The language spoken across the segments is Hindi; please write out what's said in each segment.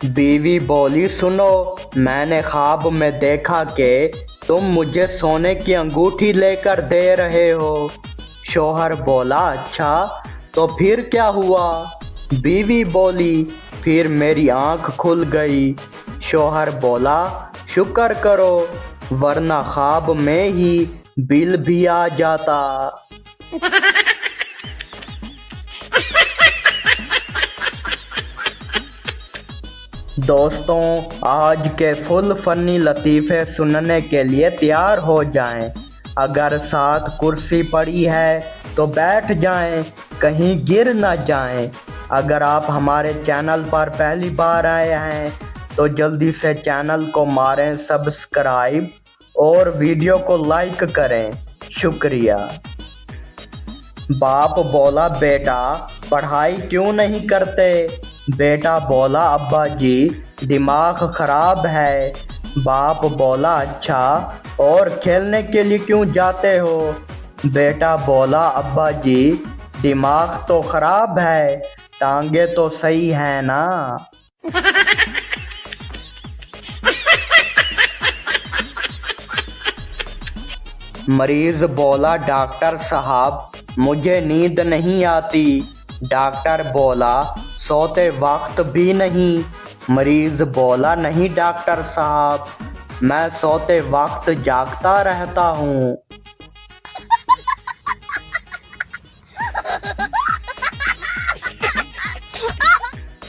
बीवी बोली, सुनो, मैंने ख्वाब में देखा कि तुम मुझे सोने की अंगूठी लेकर दे रहे हो। शौहर बोला, अच्छा, तो फिर क्या हुआ? बीवी बोली, फिर मेरी आंख खुल गई। शौहर बोला, शुक्र करो, वरना ख्वाब में ही बिल भी आ जाता। दोस्तों, आज के फुल फनी लतीफ़े सुनने के लिए तैयार हो जाएं। अगर साथ कुर्सी पड़ी है तो बैठ जाएं, कहीं गिर ना जाएं। अगर आप हमारे चैनल पर पहली बार आए हैं तो जल्दी से चैनल को मारें सब्सक्राइब और वीडियो को लाइक करें। शुक्रिया। बाप बोला, बेटा पढ़ाई क्यों नहीं करते? बेटा बोला, अब्बा जी दिमाग खराब है। बाप बोला, अच्छा, और खेलने के लिए क्यों जाते हो? बेटा बोला, अब्बा जी दिमाग तो खराब है, टांगे तो सही है ना। मरीज बोला, डॉक्टर साहब मुझे नींद नहीं आती। डॉक्टर बोला, सोते वक्त भी नहीं। मरीज बोला, नहीं डॉक्टर साहब, मैं सोते वक्त जागता रहता हूँ।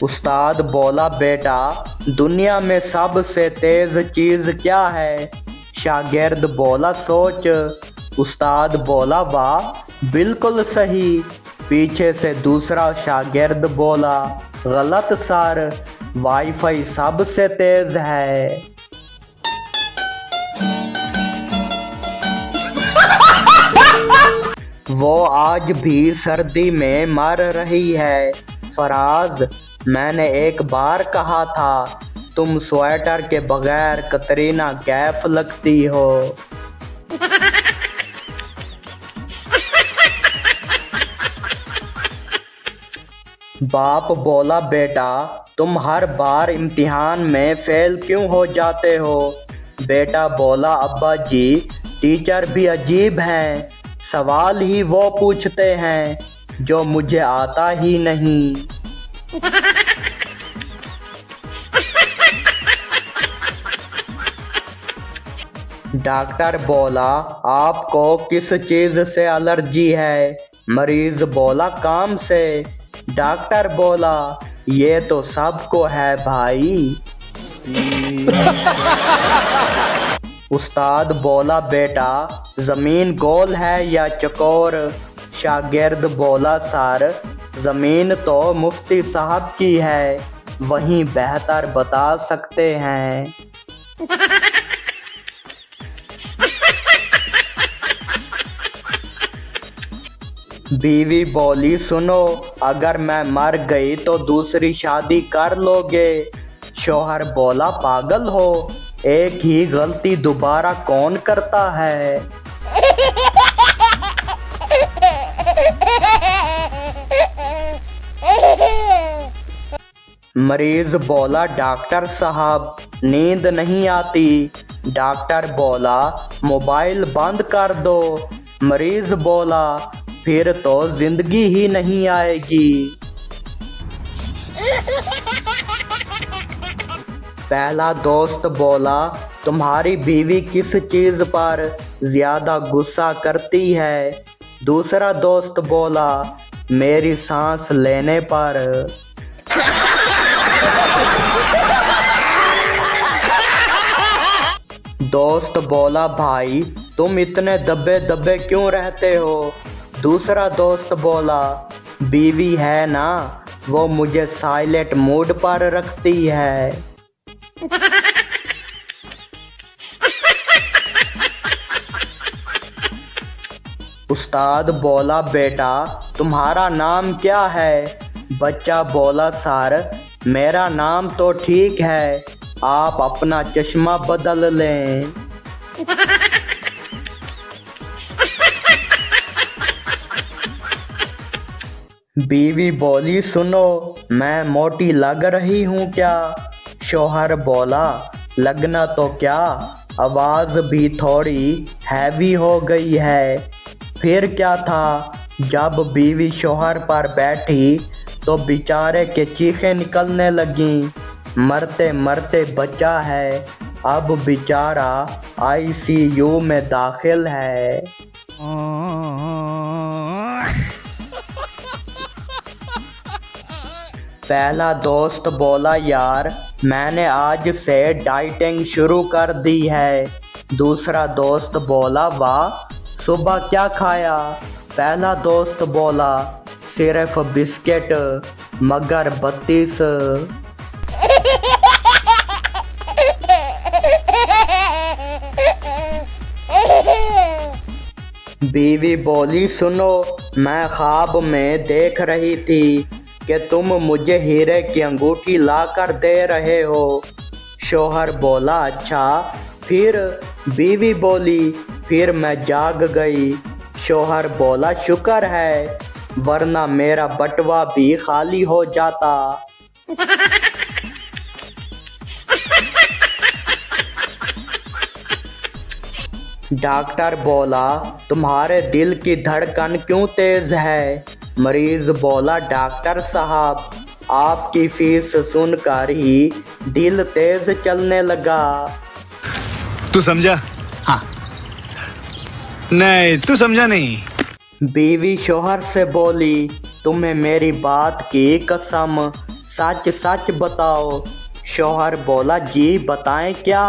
उस्ताद बोला, बेटा दुनिया में सबसे तेज चीज क्या है? शागिर्द बोला, सोच। उस्ताद बोला, वाह बिल्कुल सही। पीछे से दूसरा शागिर्द बोला, गलत सर, वाईफाई सबसे तेज है। वो आज भी सर्दी में मर रही है। फराज, मैंने एक बार कहा था तुम स्वेटर के बगैर कतरीना कैफ लगती हो। बाप बोला, बेटा तुम हर बार इम्तिहान में फेल क्यों हो जाते हो? बेटा बोला, अब्बा जी टीचर भी अजीब हैं, सवाल ही वो पूछते हैं जो मुझे आता ही नहीं। डॉक्टर बोला, आपको किस चीज से एलर्जी है? मरीज बोला, काम से। डॉक्टर बोला, ये तो सबको है भाई। उस्ताद बोला, बेटा जमीन गोल है या चकोर? शागिर्द बोला, सर जमीन तो मुफ्ती साहब की है, वहीं बेहतर बता सकते हैं। बीवी बोली, सुनो, अगर मैं मर गई तो दूसरी शादी कर लोगे? शौहर बोला, पागल हो, एक ही गलती दोबारा कौन करता है? मरीज बोला, डॉक्टर साहब नींद नहीं आती। डॉक्टर बोला, मोबाइल बंद कर दो। मरीज बोला, फिर तो जिंदगी ही नहीं आएगी। पहला दोस्त बोला, तुम्हारी बीवी किस चीज पर ज्यादा गुस्सा करती है? दूसरा दोस्त बोला, मेरी सांस लेने पर। दोस्त बोला, भाई तुम इतने दबे दबे क्यों रहते हो? दूसरा दोस्त बोला, बीवी है ना, वो मुझे साइलेंट मोड पर रखती है। उस्ताद बोला, बेटा तुम्हारा नाम क्या है? बच्चा बोला, सर मेरा नाम तो ठीक है, आप अपना चश्मा बदल लें। बीवी बोली, सुनो, मैं मोटी लग रही हूँ क्या? शौहर बोला, लगना तो क्या, आवाज़ भी थोड़ी हैवी हो गई है। फिर क्या था, जब बीवी शौहर पर बैठी तो बेचारे के चीखें निकलने लगीं। मरते मरते बचा है, अब बेचारा आईसीयू में दाखिल है। पहला दोस्त बोला, यार मैंने आज से डाइटिंग शुरू कर दी है। दूसरा दोस्त बोला, वाह सुबह क्या खाया? पहला दोस्त बोला, सिर्फ बिस्किट मगर 32। बीवी बोली, सुनो, मैं ख्वाब में देख रही थी कि तुम मुझे हीरे की अंगूठी ला कर दे रहे हो। शौहर बोला, अच्छा फिर? बीवी बोली, फिर मैं जाग गई। शौहर बोला, शुक्र है, वरना मेरा बटुआ भी खाली हो जाता। डॉक्टर बोला, तुम्हारे दिल की धड़कन क्यों तेज है? मरीज बोला, डॉक्टर साहब आपकी फीस सुनकर ही दिल तेज चलने लगा। तू समझा? हाँ। नहीं, तू समझा नहीं। बीवी शौहर से बोली, तुम्हें मेरी बात की कसम सच सच बताओ। शौहर बोला, जी बताएं क्या?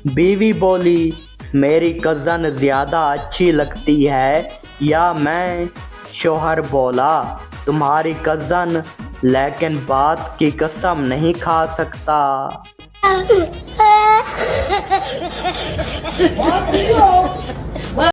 बीवी बोली, मेरी कज़न ज़्यादा अच्छी लगती है या मैं? शौहर बोला, तुम्हारी कज़न, लेकिन बात की कसम नहीं खा सकता।